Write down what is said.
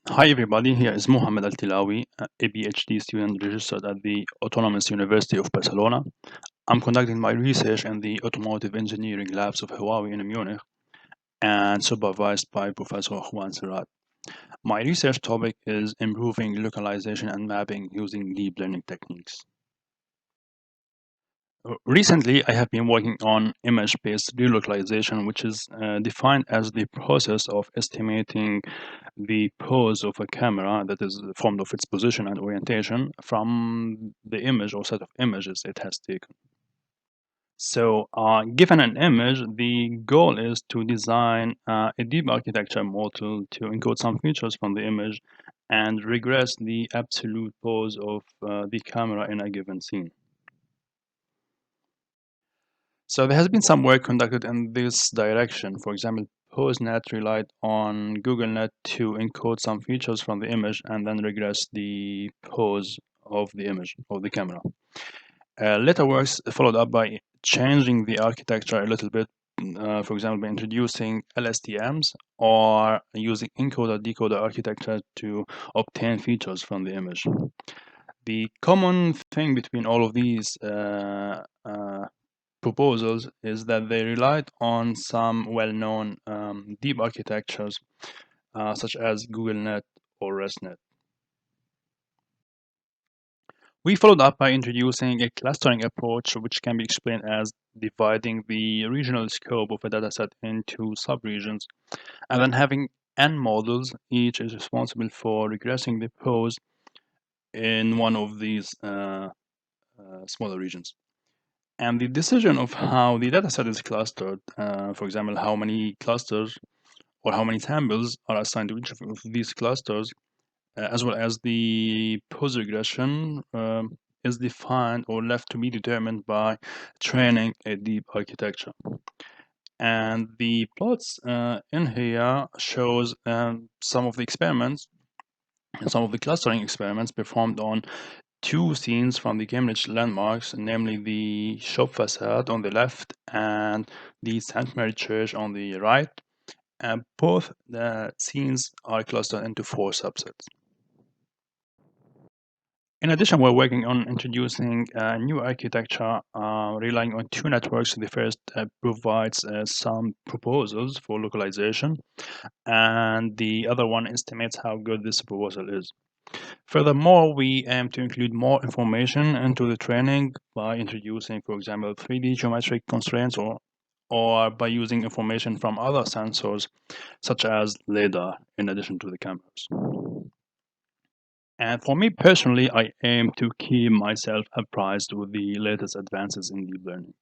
Hi everybody, here is Mohammad Altillawi, a PhD student registered at the Autonomous University of Barcelona. I'm conducting my research in the automotive engineering labs of Huawei in Munich and supervised by Professor Juan Serrat. My research topic is improving localization and mapping using deep learning techniques. Recently, I have been working on image-based relocalization, which is defined as the process of estimating the pose of a camera, that is formed of its position and orientation, from the image or set of images it has taken. So, given an image, the goal is to design a deep architecture model to encode some features from the image and regress the absolute pose of the camera in a given scene. So there has been some work conducted in this direction. For example, PoseNet relied on GoogleNet to encode some features from the image and then regress the pose of the image of the camera. Later works followed up by changing the architecture a little bit. For example, by introducing LSTMs or using encoder-decoder architecture to obtain features from the image. The common thing between all of these proposals is that they relied on some well-known deep architectures such as GoogleNet or ResNet. We followed up by introducing a clustering approach, which can be explained as dividing the regional scope of a dataset into subregions, and then having n models, each is responsible for regressing the pose in one of these smaller regions. And the decision of how the dataset is clustered, for example, how many clusters or how many samples are assigned to each of these clusters, as well as the pose regression, is defined or left to be determined by training a deep architecture. And the plots in here shows some of the experiments, some of the clustering experiments performed on two scenes from the Cambridge landmarks, namely the shop facade on the left and the St. Mary Church on the right. And both the scenes are clustered into four subsets. In addition, we're working on introducing a new architecture relying on two networks. The first provides some proposals for localization, and the other one estimates how good this proposal is. Furthermore, we aim to include more information into the training by introducing, for example, 3D geometric constraints or by using information from other sensors, such as LiDAR, in addition to the cameras. And for me personally, I aim to keep myself apprised with the latest advances in deep learning.